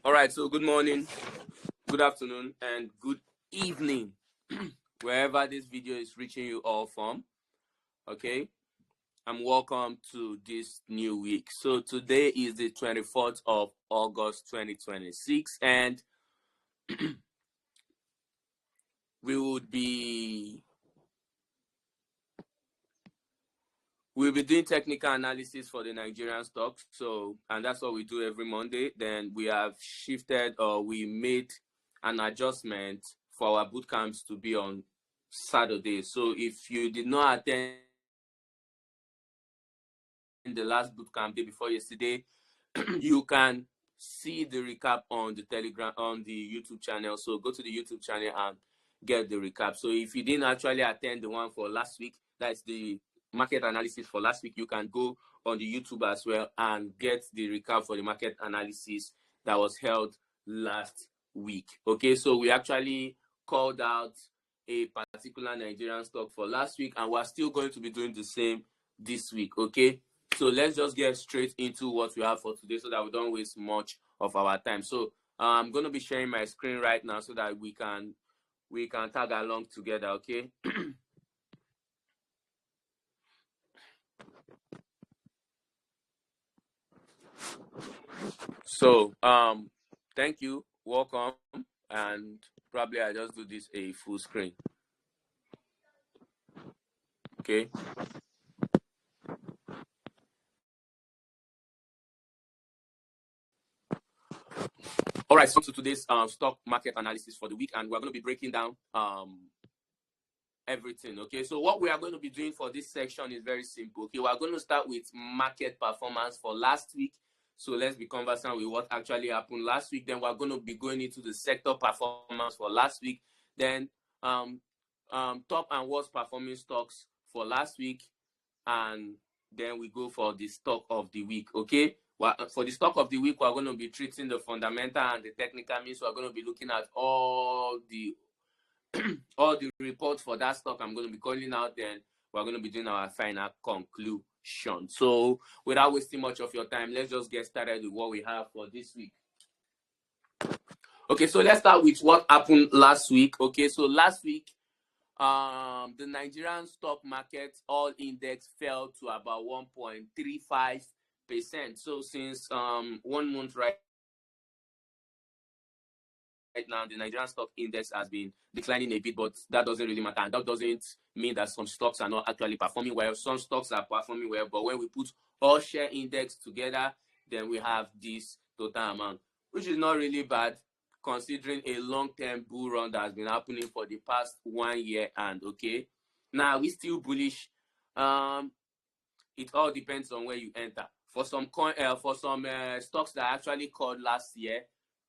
All right, so good morning, good afternoon, and good evening, wherever this video is reaching you all from. Okay, and welcome to this new week. So today is the 24th of August 2026, and we'll be doing technical analysis for the Nigerian stocks. So, and that's what we do every Monday. Then we have shifted, or we made an adjustment for our boot camps to be on Saturday. So if you did not attend the last boot camp day before yesterday, you can see the recap on the Telegram, on the YouTube channel. So go to the YouTube channel and get the recap. So if you didn't actually attend the one for last week, that's the market analysis for last week, you can go on the YouTube as well and get the recap for the market analysis that was held last week. Okay, so we actually called out a particular Nigerian stock for last week, and we're still going to be doing the same this week. Okay, so let's just get straight into what we have for today so that we don't waste much of our time. So I'm going to be sharing my screen right now so that we can tag along together. Okay. So thank you, welcome, and probably I just do this a full screen. Okay. All right, so to today's stock market analysis for the week, and we're going to be breaking down everything. Okay, so what we are going to be doing for this section is very simple. Okay, we're going to start with market performance for last week. So let's be conversant with what actually happened last week. Then we're going to be going into the sector performance for last week. Then top and worst performing stocks for last week, and then we go for the stock of the week. Okay, well, for the stock of the week, we're going to be treating the fundamental and the technical means. So we're going to be looking at all the reports for that stock. I'm going to be calling out, then we're going to be doing our final conclusion. So without wasting much of your time, let's just get started with what we have for this week. Okay, so let's start with what happened last week. Okay, so last week, the Nigerian stock market all index fell to about 1.35%. So since 1 month right now, the Nigerian stock index has been declining a bit, but that doesn't really matter. And that doesn't mean that some stocks are not actually performing well. Some stocks are performing well, but when we put all share index together, then we have this total amount, which is not really bad considering a long-term bull run that has been happening for the past 1 year. And okay, now we're still bullish. It all depends on where you enter. For some stocks that actually called last year,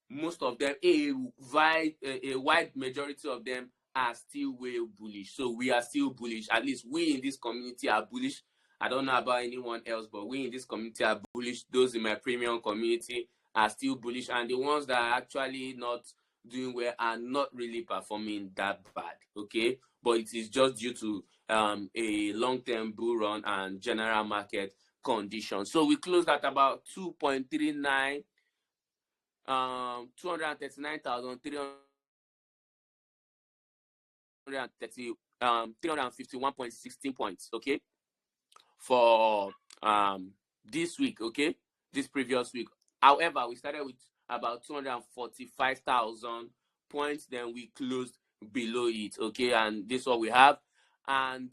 most of them, a wide majority of them are still way bullish. So we are still bullish. At least we in this community are bullish. I don't know about anyone else, but we in this community are bullish. Those in my premium community are still bullish, and the ones that are actually not doing well are not really performing that bad. Okay, but it is just due to a long-term bull run and general market conditions. So we closed at about 2.39 351.16 points, okay, for this week, okay, this previous week. However, we started with about 245,000 points, then we closed below it, okay, and this is what we have. And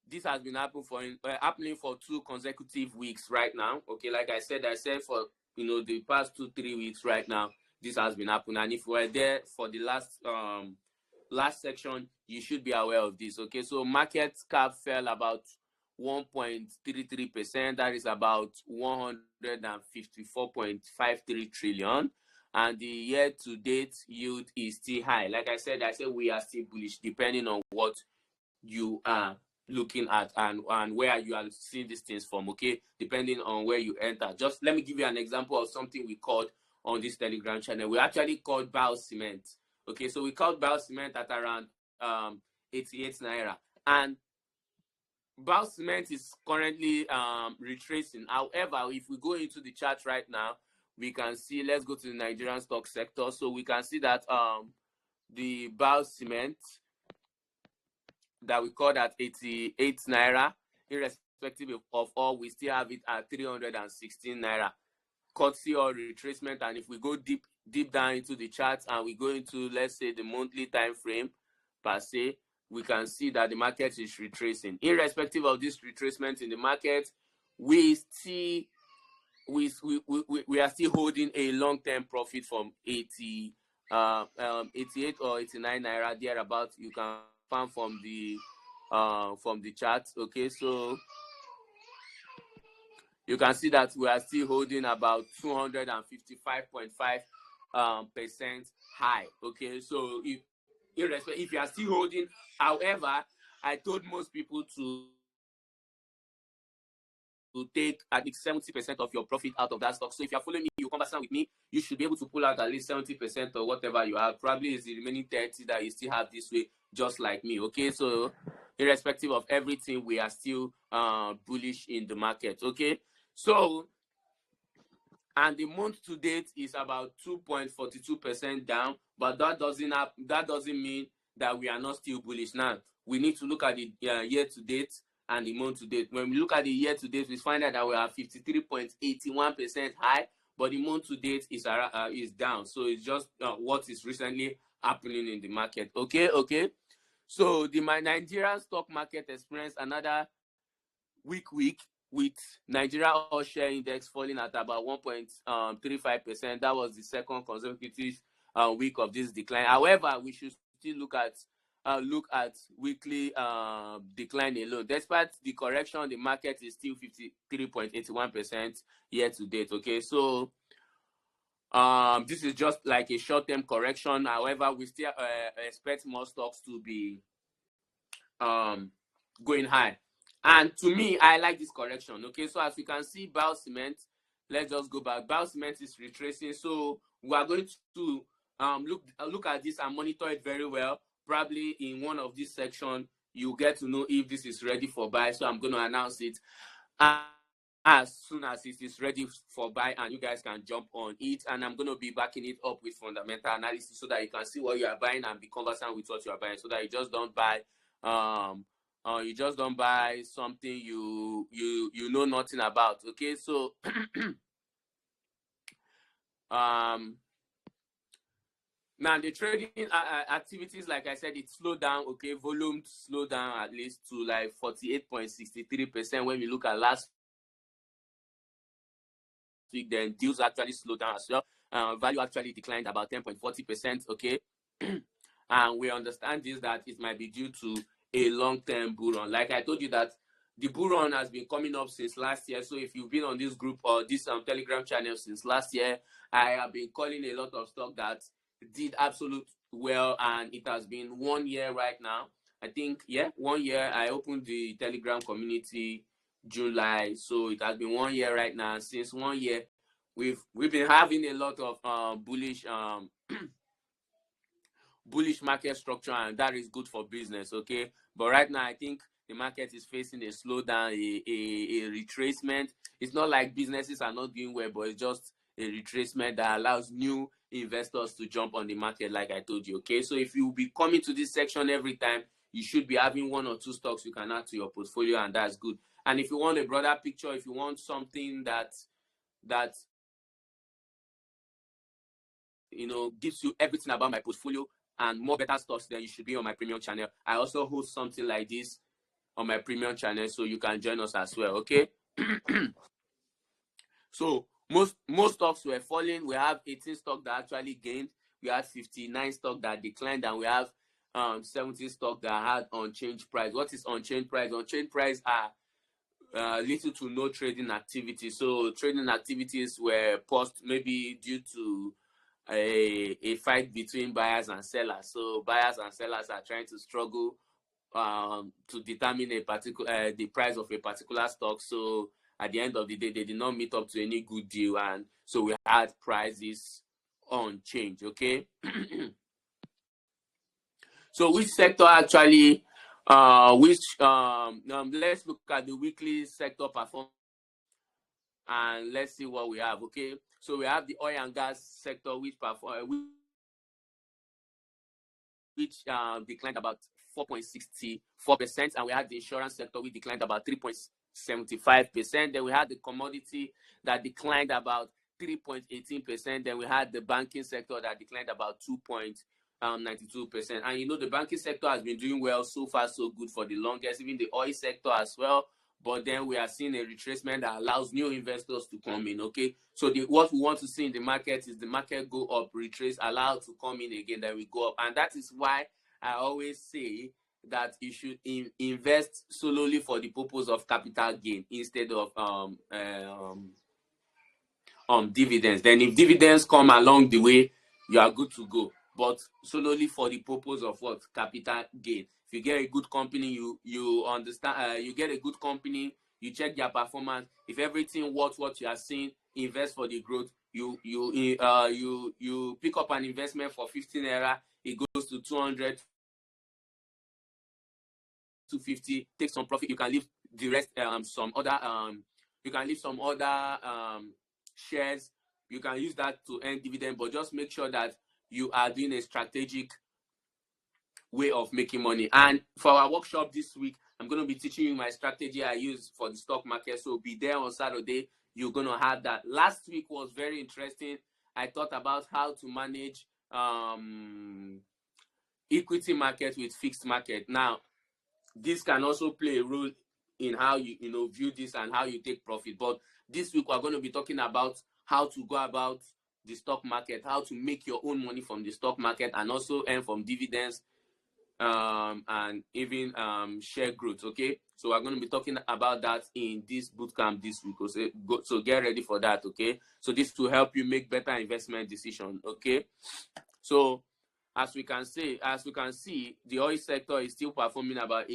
this has been happening for 2 consecutive weeks right now. Okay, like I said for the past 2-3 weeks right now, this has been happening. And if you were there for the last section, you should be aware of this. Okay, so market cap fell about 1.33%. That is about 154.53 trillion. And the year-to-date yield is still high. Like I said we are still bullish, depending on what you are looking at and where you are seeing these things from, okay, depending on where you enter. Just let me give you an example of something we called on this Telegram channel. We actually called Bio Cement. Okay, so we called Bio Cement at around 88 naira, and Bao Cement is currently retracing. However, if we go into the chart right now, we can see, let's go to the Nigerian stock sector. So we can see that the Bao Cement that we call at 88 naira, irrespective of all, we still have it at 316 naira. Courtesy or retracement. And if we go deep down into the charts and we go into, let's say, the monthly time frame per se, we can see that the market is retracing. Irrespective of this retracement in the market, we are still holding a long-term profit from 88 or 89 naira thereabout. You can find from the chart. Okay, so you can see that we are still holding about 255.5% high. Okay, so if you are still holding, however, I told most people to take at least 70% of your profit out of that stock. So if you're following me, you conversant with me, you should be able to pull out at least 70% or whatever you have. Probably is the remaining 30 that you still have this way, just like me. Okay, so irrespective of everything, we are still bullish in the market. Okay, so and the month to date is about 2.42% down, but that doesn't mean that we are not still bullish. Now we need to look at the year to date and the month to date. When we look at the year to date, we find out that we are 53.81% high, but the month to date is down. So it's just what is recently happening in the market. Okay. So the Nigerian stock market experienced another weak week, with Nigeria All Share Index falling at about 1.35%. That was the second consecutive week of this decline. However, we should still look at weekly decline alone. Despite the correction, the market is still 53.81% year to date. Okay, so this is just like a short-term correction. However, we still expect more stocks to be going high. And to me, I like this correction. Okay, so as you can see, Bao Cement, let's just go back. Bao Cement is retracing. So we are going to look at this and monitor it very well. Probably in one of this section, you get to know if this is ready for buy. So I'm going to announce it as soon as it is ready for buy, and you guys can jump on it. And I'm going to be backing it up with fundamental analysis so that you can see what you are buying and be conversant with what you are buying, so that you just don't buy something you know nothing about. Okay, so now the trading activities, like I said, it slowed down. Okay, volume slowed down at least to like 48.63%. When we look at last week, then deals actually slowed down as well. Value actually declined about 10.40%. Okay, and we understand this, that it might be due to a long-term bull run. Like I told you, that the bull run has been coming up since last year. So if you've been on this group or this Telegram channel since last year, I have been calling a lot of stock that did absolute well, and it has been 1 year right now. I think 1 year. I opened the Telegram community July, so it has been 1 year right now. Since 1 year, we've been having a lot of bullish bullish market structure, and that is good for business. Okay, but right now I think the market is facing a slowdown, a retracement. It's not like businesses are not doing well, but it's just a retracement that allows new investors to jump on the market, like I told you. Okay, so if you be coming to this section every time, you should be having 1 or 2 stocks you can add to your portfolio, and that's good. And if you want a broader picture, if you want something that gives you everything about my portfolio and more better stocks, then you should be on my premium channel. I also host something like this on my premium channel, so you can join us as well. Okay. So most stocks were falling. We have 18 stocks that actually gained. We had 59 stocks that declined, and we have 70 stocks that had unchanged price. What is unchanged price? Unchanged price are little to no trading activity. So trading activities were paused, maybe due to a fight between buyers and sellers. So buyers and sellers are trying to struggle to determine the price of a particular stock. So at the end of the day, they did not meet up to any good deal, and so we had prices unchanged. Okay. So which sector actually Let's look at the weekly sector performance and let's see what we have. Okay, so we have the oil and gas sector, which declined about 4.64%, and we had the insurance sector, which declined about 3.75%. Then we had the commodity that declined about 3.18%. Then we had the banking sector that declined about 2.92%. And you know, the banking sector has been doing well so far, so good for the longest, even the oil sector as well. But then we are seeing a retracement that allows new investors to come in. Okay, so what we want to see in the market is the market go up, retrace, allow to come in again, then we go up. And that is why I always say that you should invest solely for the purpose of capital gain instead of dividends. Then if dividends come along the way, you are good to go, but solely for the purpose of what? Capital gain. If you get a good company, you understand, you get a good company, you check their performance. If everything works what you are seeing, invest for the growth. You pick up an investment for 15 naira, it goes to 200, 250, take some profit. You can leave the rest, some other shares. You can use that to earn dividend, but just make sure that you are doing a strategic way of making money. And for our workshop this week, I'm going to be teaching you my strategy I use for the stock market. So be there on Saturday. You're going to have that. Last week was very interesting. I thought about how to manage equity market with fixed market. Now, this can also play a role in how you view this and how you take profit. But this week we're going to be talking about how to go about the stock market, how to make your own money from the stock market and also earn from dividends and even share growth. Okay, so we're going to be talking about that in this bootcamp this week. So get ready for that. Okay, so this will help you make better investment decisions. Okay, so as we can see, the oil sector is still performing about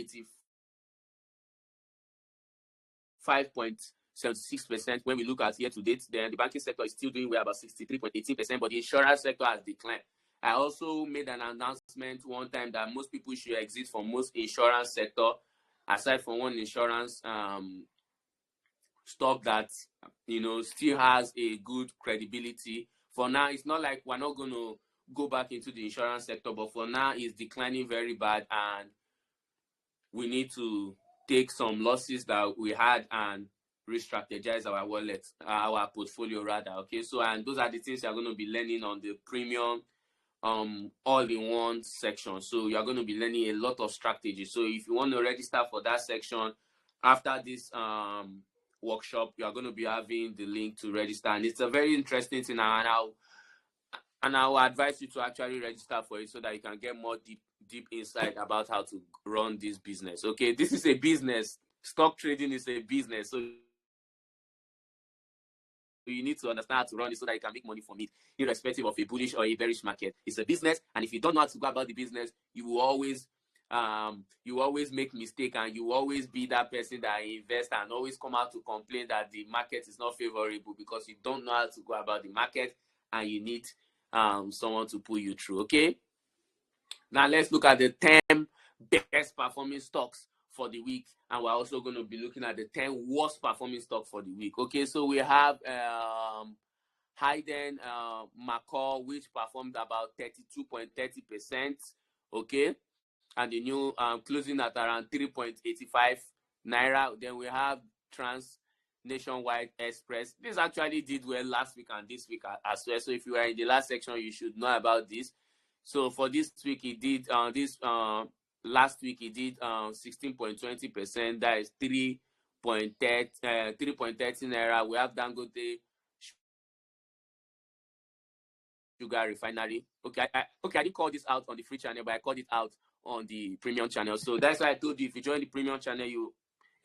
85.76% when we look at year to date. Then the banking sector is still doing well, about 63.18%, but the insurance sector has declined. I also made an announcement one time that most people should exit from most insurance sector, aside from one insurance stock that still has a good credibility. For now, it's not like we're not going to go back into the insurance sector, but for now it's declining very bad, and we need to take some losses that we had and re-strategize our wallet, our portfolio rather. Okay, so and those are the things you're going to be learning on the premium all-in-one section. So you're going to be learning a lot of strategies. So if you want to register for that section after this workshop, you are going to be having the link to register, and it's a very interesting thing, and I will advise you to actually register for it so that you can get more deep insight about how to run this business. Okay, this is a business. Stock trading is a business, so you need to understand how to run it so that you can make money from it, irrespective of a bullish or a bearish market. It's a business, and if you don't know how to go about the business, you will always make mistake, and you will always be that person that invests and always come out to complain that the market is not favorable because you don't know how to go about the market, and you need someone to pull you through. Okay, now let's look at the 10 best performing stocks for the week, and we're also going to be looking at the 10 worst performing stocks for the week. Okay, so we have Hayden McCall, which performed about 32.30%. Okay, and the new closing at around 3.85 naira. Then we have Nationwide Express. This actually did well last week and this week as well. So if you are in the last section, you should know about this. So for this week, it did last week it did 16.20%. That is 3.30 naira. We have Dangote Sugar Refinery. Okay, I didn't call this out on the free channel, but I called it out on the premium channel. So that's why I told you, if you join the premium channel, you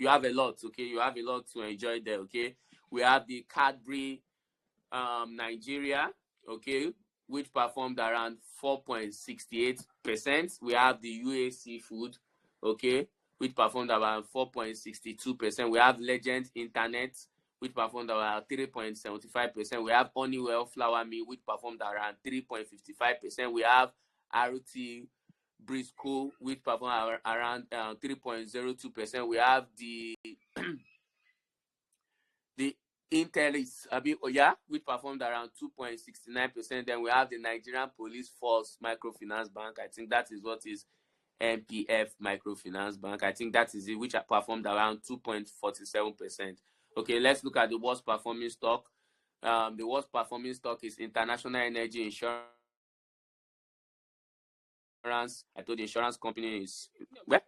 have a lot. Okay, you have a lot to enjoy there. Okay, we have the Cadbury Nigeria. Okay, which performed around 4.68%. We have the UAC Food, okay, which performed around 4.62%. We have Legend Internet, which performed around 3.75%. We have Honeywell Flour Mill, which performed around 3.55%. We have RT Briscoe, which perform around 3.02%. We have the the Intelis, which performed around 2.69%. Then we have the Nigerian Police Force Microfinance Bank. I think that is what is NPF Microfinance Bank. I think that is it, which performed around 2.47%. Okay, let's look at the worst performing stock. The worst performing stock is International Energy Insurance. I told the insurance company is, well,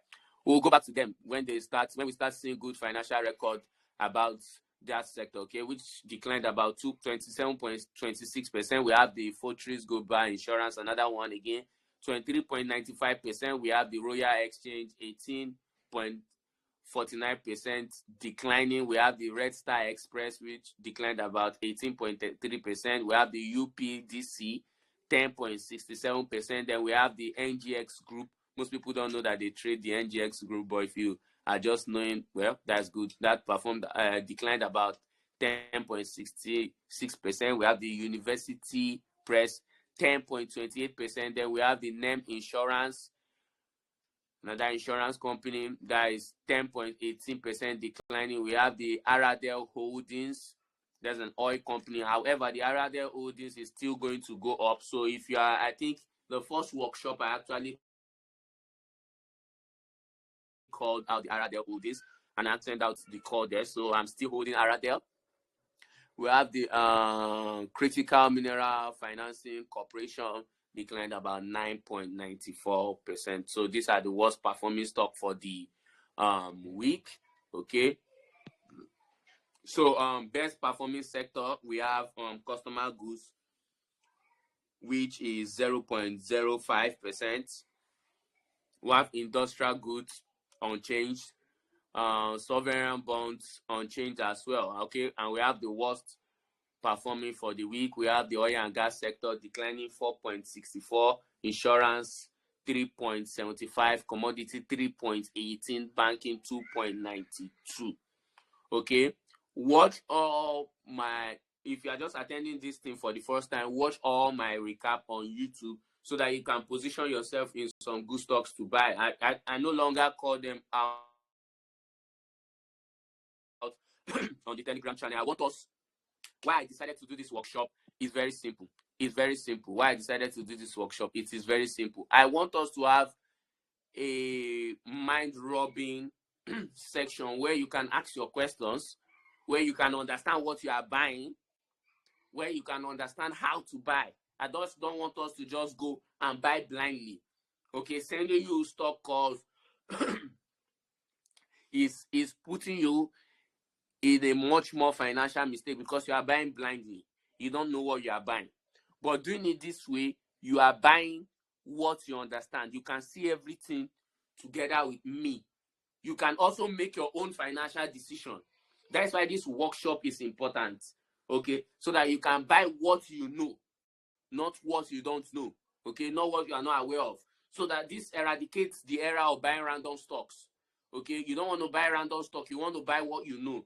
we'll go back to them when we start seeing good financial record about that sector, okay, which declined about 27.26%. We have the Fortress Global Insurance, another one again, 23.95%. We have the Royal Exchange, 18.49% declining. We have the Red Star Express, which declined about 18.3%. We have the UPDC, 10.67%. Then we have the NGX Group. Most people don't know that they trade the NGX Group, but if you are just knowing, well, that's good. That performed declined about 10.66%. We have the University Press, 10.28%. Then we have the NEM Insurance, another insurance company, that is 10.18% declining. We have the Aradel Holdings. There's an oil company. However, the Aradel Holdings is still going to go up. So if you are, I think the first workshop I actually called out the Aradel Holdings, and I sent out the call there. So I'm still holding Aradel. We have the Critical Mineral Financing Corporation, declined about 9.94%. So these are the worst performing stock for the week. Okay. So best performing sector, we have customer goods, which is 0.05%. We have industrial goods unchanged, sovereign bonds unchanged as well. Okay, and we have the worst performing for the week. We have the oil and gas sector declining 4.64%, insurance 3.75%, commodity 3.18%, banking 2.92%. Okay, watch all my, if you are just attending this thing for the first time, watch all my recap on YouTube so that you can position yourself in some good stocks to buy. I no longer call them out on the Telegram channel. I want us, why I decided to do this workshop is very simple. It's very simple. Why I decided to do this workshop, it is very simple. I want us to have a mind-rubbing section where you can ask your questions, where you can understand what you are buying, where you can understand how to buy. I just don't want us to just go and buy blindly. Okay, sending you stock calls is putting you in a much more financial mistake because you are buying blindly. You don't know what you are buying. But doing it this way, you are buying what you understand. You can see everything together with me. You can also make your own financial decision. That's why this workshop is important. Okay, so that you can buy what you know, not what you don't know. Okay, not what you are not aware of. So that this eradicates the era of buying random stocks. Okay, you don't want to buy random stock. You want to buy what you know.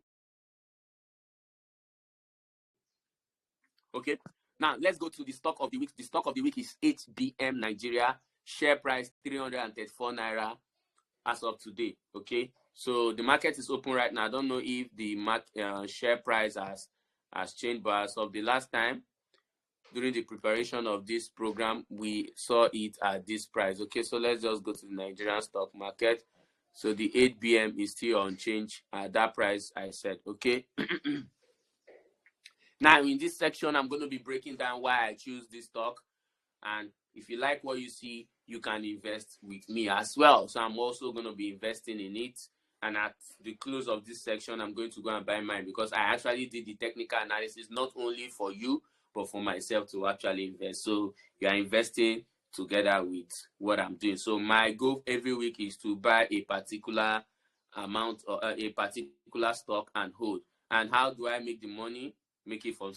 Okay, now let's go to the stock of the week. The stock of the week is HBM Nigeria. Share price 334 naira as of today. Okay, so the market is open right now. I don't know if the share price has changed, but as of the last time during the preparation of this program, we saw it at this price. Okay, so let's just go to the Nigerian stock market. So the 8BM is still unchanged at that price I said. Okay. Now, in this section, I'm going to be breaking down why I choose this stock. And if you like what you see, you can invest with me as well. So I'm also going to be investing in it. And at the close of this section, I'm going to go and buy mine because I actually did the technical analysis, not only for you, but for myself to actually invest. So you are investing together with what I'm doing. So my goal every week is to buy a particular amount or a particular stock and hold. And how do I make the money? Make it from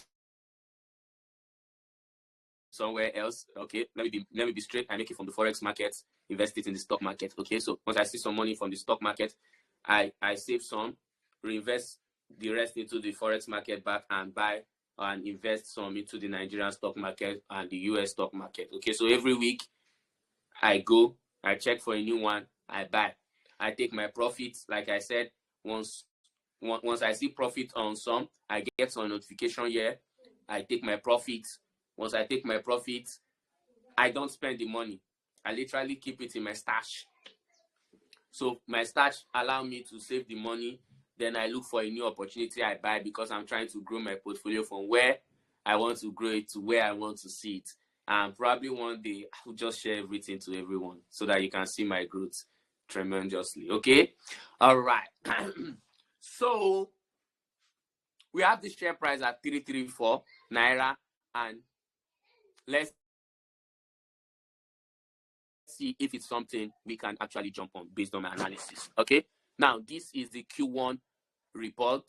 somewhere else. Okay, let me be straight. I make it from the forex market, invest it in the stock market. Okay, so once I see some money from the stock market, I save some, reinvest the rest into the forex market back, and buy and invest some into the Nigerian stock market and the US stock market. Okay, so every week I go I check for a new one, I buy. I take my profits. Like I said, once I see profit on some, I get some notification here. I take my profits. Once I take my profits, I don't spend the money. I literally keep it in my stash. So my stash allow me to save the money. Then I look for a new opportunity, I buy, because I'm trying to grow my portfolio from where I want to grow it to where I want to see it. And probably one day I will just share everything to everyone so that you can see my growth tremendously. Okay? All right. So we have this share price at 334 Naira, and let's see if it's something we can actually jump on based on my analysis. Okay? Now, this is the Q1 report,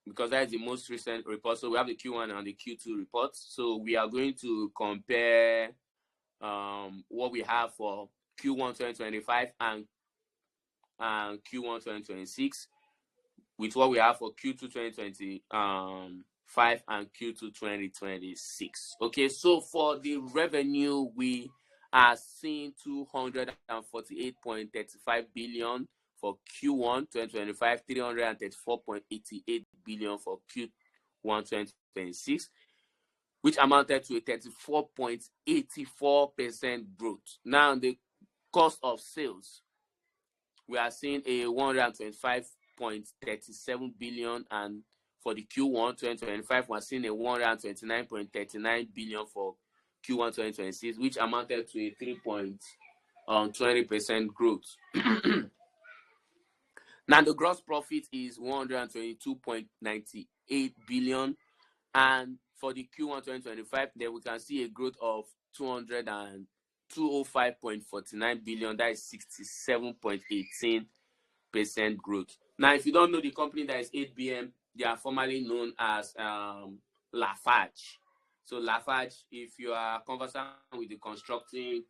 because that is the most recent report. So we have the Q1 and the Q2 reports. So we are going to compare what we have for Q1 2025 and Q1 2026 with what we have for Q2 2025 and Q2 2026. Okay, so for the revenue, we are seeing 248.35 billion for Q1 2025, 334.88 billion for Q1 2026, which amounted to a 34.84% growth. Now, the cost of sales, we are seeing a 125.37 billion, and for the Q1 2025, we're seeing a 129.39 billion for Q1 2026, which amounted to a 3.20% growth. Now, the gross profit is 122.98 billion, and for the Q1 2025, then we can see a growth of 205.49 billion. That is 67.18% growth. Now, if you don't know the company that is 8BM, they are formerly known as Lafarge. So Lafarge, if you are conversant with the constructing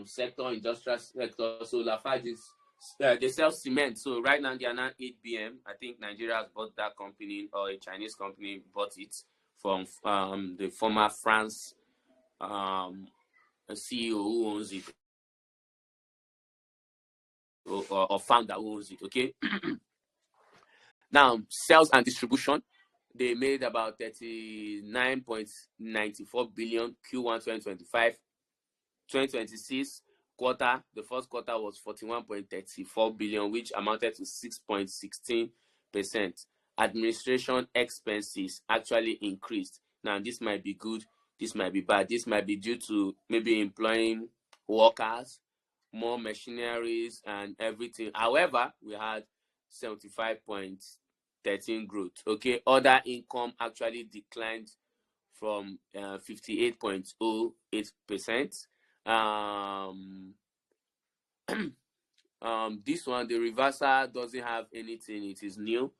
sector, industrial sector, so Lafarge is they sell cement. So right now they are not 8BM. I think Nigeria has bought that company, or a Chinese company bought it from the former France CEO who owns it, or founder who owns it. Okay. Now, sales and distribution, they made about 39.94 billion Q1 2025. 2026 quarter, the first quarter was 41.34 billion, which amounted to 6.16%. Administration expenses actually increased. Now, this might be good, this might be bad. This might be due to maybe employing workers, more machineries, and everything. However, we had 75.13 growth. Okay, other income actually declined from 58.08%. This one, the reversal doesn't have anything. It is new.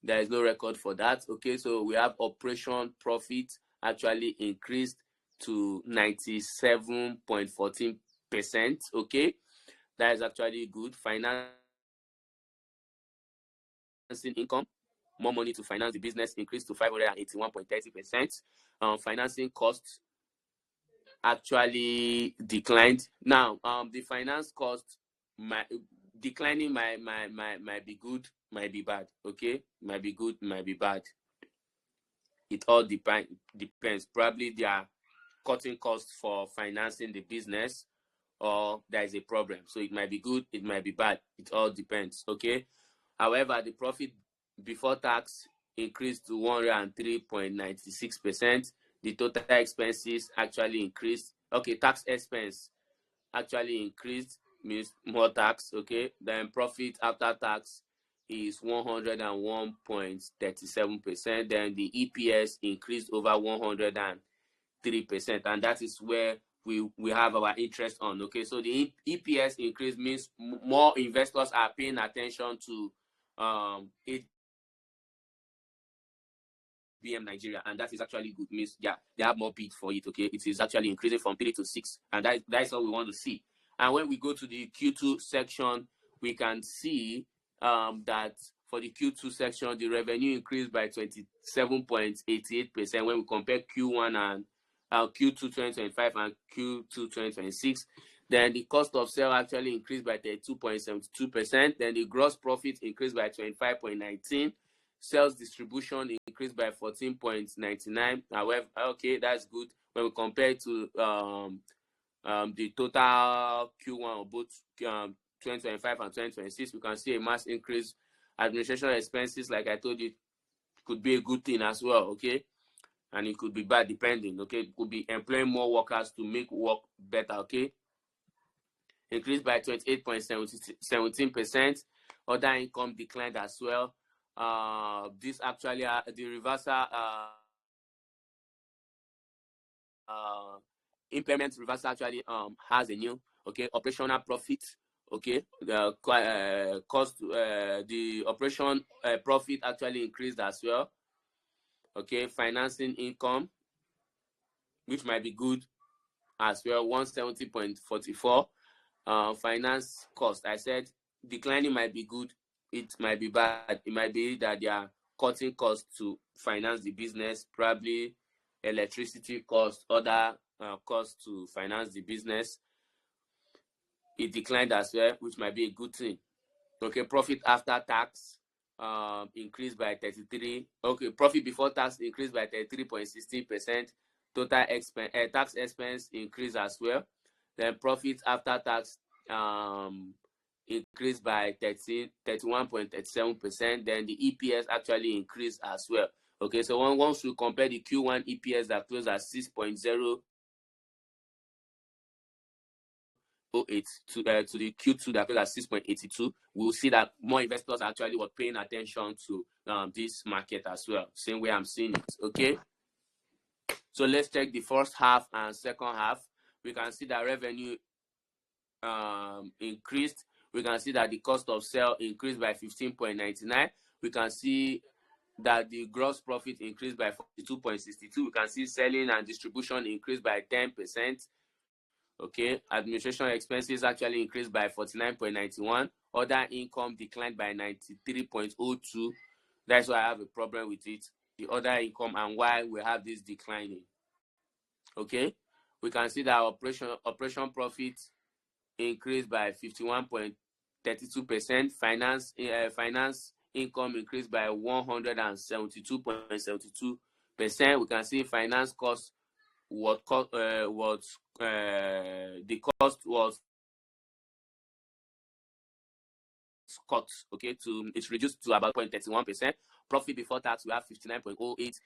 There is no record for that. Okay, so we have operation profit actually increased to 97.14%. Okay, that is actually good. Financing income, more money to finance the business, increased to 581.30%. Financing costs actually declined. Now, the finance cost declining might be good, might be bad. Okay, might be good, might be bad. It all depends. Probably they are cutting costs for financing the business, or there is a problem. So it might be good, it might be bad. It all depends. Okay. However, the profit before tax increased to 103.96%. The total expenses actually increased. Okay, tax expense actually increased, means more tax. Okay, then profit after tax is 101.37%. Then the EPS increased over 103%, and that is where we have our interest on. Okay, so the EPS increase means more investors are paying attention to BM Nigeria, and that is actually good. Means yeah, they have more bid for it. Okay, it is actually increasing from 3 to 6, and that's what we want to see. And when we go to the Q2 section, we can see that for the Q2 section, the revenue increased by 27.88% when we compare Q1 and Q2 2025 and Q2 2026. Then the cost of sale actually increased by 32.72%. Then the gross profit increased by 25.19%. Sales distribution increased by 14.99%. However, okay, that's good. When we compare to the total Q1 of both 2025 and 2026, we can see a mass increase. Administration expenses, like I told you, could be a good thing as well, okay? And it could be bad depending, okay? It could be employing more workers to make work better, okay? Increased by 28.17%. Other income declined as well. This actually, the reversal, impairment reversal actually has a new, okay, operational profit, okay. The cost, the operation profit actually increased as well, okay. Financing income, which might be good as well, 170.44. Finance cost, I said declining might be good, it might be bad. It might be that they are cutting costs to finance the business, probably electricity cost, other costs to finance the business. It declined as well, which might be a good thing. Okay, profit after tax increased by 33. Okay, profit before tax increased by 33.16%. Total expense, tax expense increased as well. Then profit after tax increased by 31.37%. Then the EPS actually increased as well. Okay, so once we compare the Q1 EPS that closed at 6.008 to the Q2 that closed at 6.82, we'll see that more investors actually were paying attention to this market as well. Same way I'm seeing it. Okay, so let's check the first half and second half. We can see that revenue increased. We can see that the cost of sale increased by 15.99. We can see that the gross profit increased by 42.62. We can see selling and distribution increased by 10%. Okay, administration expenses actually increased by 49.91. Other income declined by 93.02. That's why I have a problem with it, the other income, and why we have this declining. Okay, we can see that operation profit increased by 51.32%. Finance income increased by 172.72%. We can see finance cost the cost was cut, okay, it's reduced to about 0.31%. Profit before tax, we have 59.08.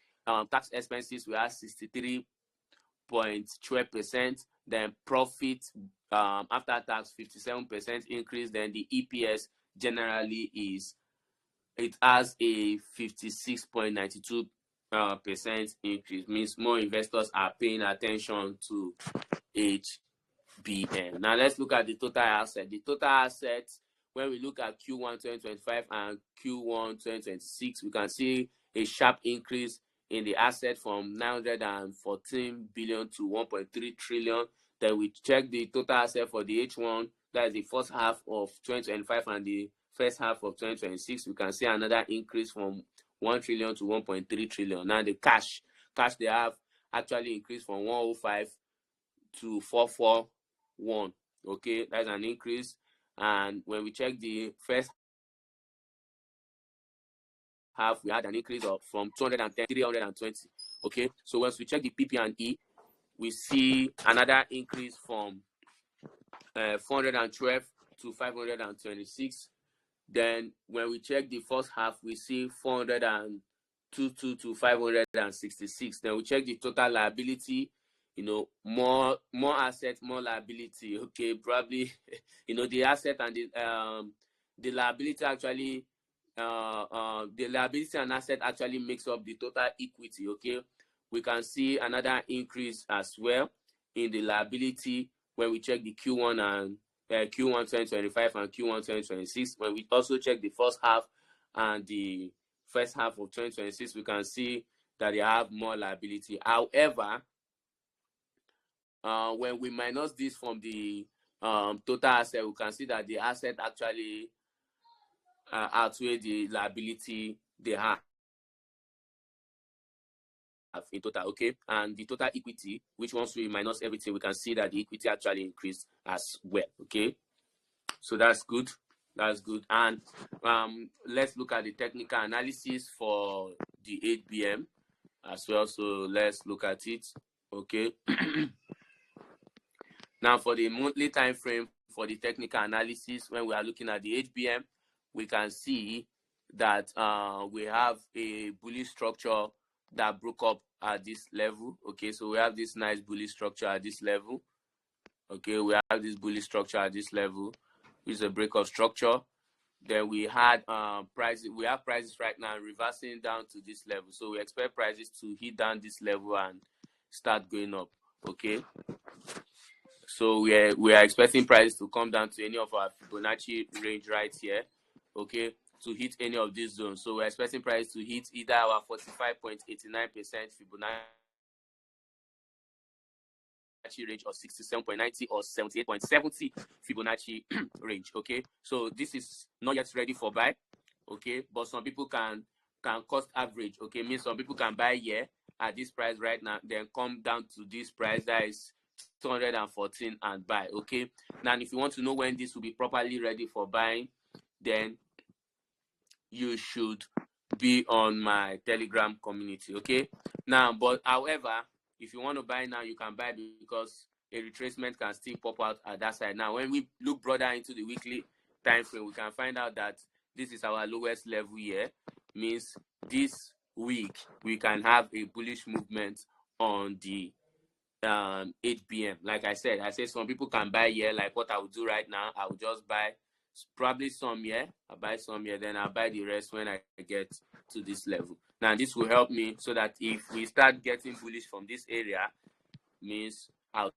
Tax expenses, we have 63.12%. Then profit after tax, 57% increase. Then the EPS generally it has a 56.92% increase. Means more investors are paying attention to HBM. Now let's look at the total asset. The total assets, when we look at Q1 2025 and Q1 2026, we can see a sharp increase in the asset from 914 billion to 1.3 trillion. Then we check the total asset for the H1, that is the first half of 2025 and the first half of 2026. We can see another increase from 1 trillion to 1.3 trillion. Now the cash they have actually increased from 105 to 441. Okay, that's an increase. And when we check the first half, we had an increase of from 210 to 320. Okay, so once we check the PP&E, we see another increase from 412 to 526. Then when we check the first half, we see 422 to 566. Then we check the total liability, more assets, more liability. Okay, probably the asset and the liability actually the liability and asset actually makes up the total equity. Okay, we can see another increase as well in the liability when we check the Q1 and Q1 2025 and Q1 2026. When we also check the first half and the first half of 2026, we can see that they have more liability. However, when we minus this from the total asset, we can see that the asset actually outweigh the liability they have. in total, okay? And the total equity, which once we minus everything, we can see that the equity actually increased as well, okay? So that's good. That's good. And let's look at the technical analysis for the 8 p.m. as well. So let's look at it, okay? Now for the monthly time frame for the technical analysis, when we are looking at the 8 p.m., we can see that we have a bullish structure that broke up at this level, okay? So we have this nice bullish structure at this level, okay? We have this bullish structure at this level, which is a breakup structure. Then we had prices. We have prices right now reversing down to this level. So we expect prices to hit down this level and start going up, okay? So we are expecting prices to come down to any of our Fibonacci range right here, okay, to hit any of these zones. So we're expecting prices to hit either our 45.89% Fibonacci range or 67.90 or 78.70 Fibonacci range, okay? So this is not yet ready for buy, okay? But some people can cost average, okay? Means some people can buy here at this price right now, then come down to this price that is 214 and buy, okay? Now, if you want to know when this will be properly ready for buying, then you should be on my Telegram community, okay? Now, but however, if you want to buy now, you can buy because a retracement can still pop out at that side. Now, when we look broader into the weekly time frame, we can find out that this is our lowest level here. Means this week we can have a bullish movement on the 8 p.m. Like I said some people can buy here. Like what I will do right now, I will just buy probably some here. I buy some here, then I'll buy the rest when I get to this level. Now this will help me so that if we start getting bullish from this area, means I'll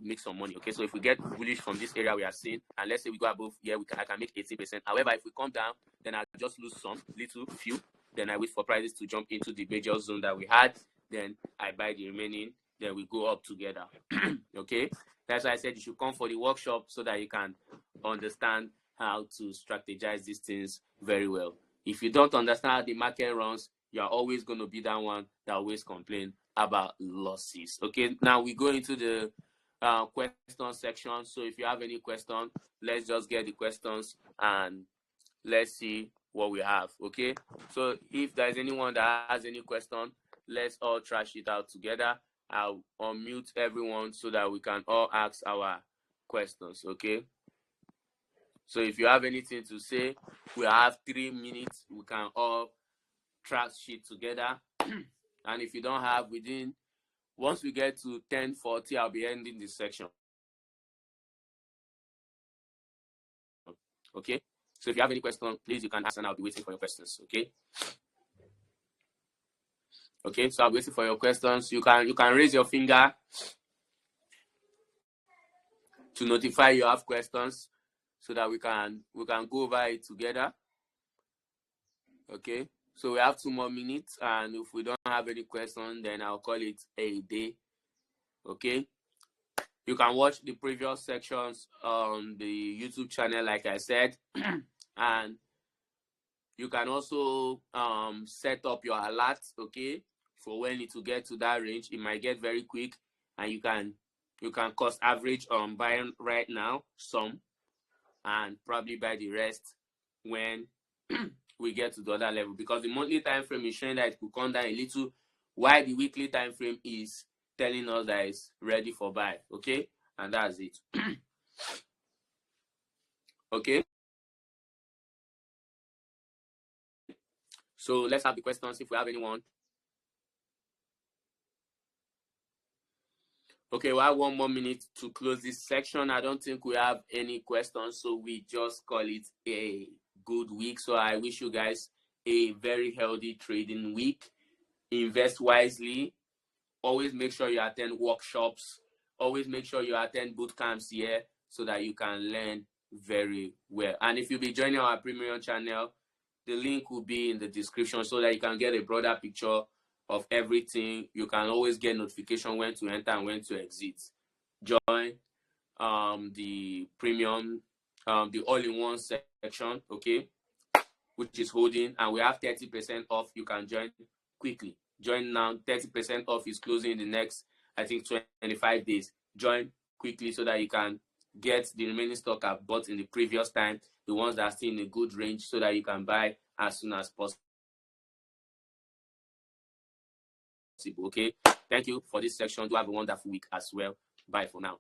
make some money, okay? So if we get bullish from this area we are seeing, and let's say we go above here, I can make 80%. However, if we come down, then I'll just lose some little few. Then I wait for prices to jump into the major zone that we had. Then I buy the remaining. Then we go up together. Okay? That's why I said you should come for the workshop so that you can understand how to strategize these things very well. If you don't understand how the market runs, you're always going to be that one that always complain about losses. Okay? Now we go into the question section. So if you have any question, let's just get the questions and let's see what we have, okay? So if there's anyone that has any question, let's all trash it out together. I'll unmute everyone so that we can all ask our questions, okay? So if you have anything to say, we have 3 minutes. We can all trash it together. And if you don't have, once we get to 10:40, I'll be ending this section. Okay? So if you have any questions, please, you can ask and I'll be waiting for your questions, okay? Okay, so I'll be waiting for your questions. You can raise your finger to notify you have questions so that we can go over it together. Okay? So we have 2 more minutes, and if we don't have any questions, then I'll call it a day. Okay? You can watch the previous sections on the YouTube channel, like I said, and you can also set up your alerts, okay, for when it will get to that range. It might get very quick, and you can cost average on buying right now some, and probably buy the rest when we get to the other level, because the monthly time frame is showing that it could come down a little, while the weekly time frame is telling us that it's ready for buy, okay? And that's it. Okay? So let's have the questions if we have anyone. Okay, we have 1 more minute to close this section. I don't think we have any questions, so we just call it a good week. So I wish you guys a very healthy trading week. Invest wisely. Always make sure you attend workshops. Always make sure you attend boot camps here so that you can learn very well. And if you'll be joining our premium channel, the link will be in the description so that you can get a broader picture of everything. You can always get notification when to enter and when to exit. Join the premium, the all-in-one section, okay? which is holding, and we have 30% off. You can join quickly. Join now. 30% off is closing in the next, I think, 25 days. Join quickly so that you can get the remaining stock I've bought in the previous time, the ones that are still in a good range, so that you can buy as soon as possible. Okay, thank you for this section. Do have a wonderful week as well. Bye for now.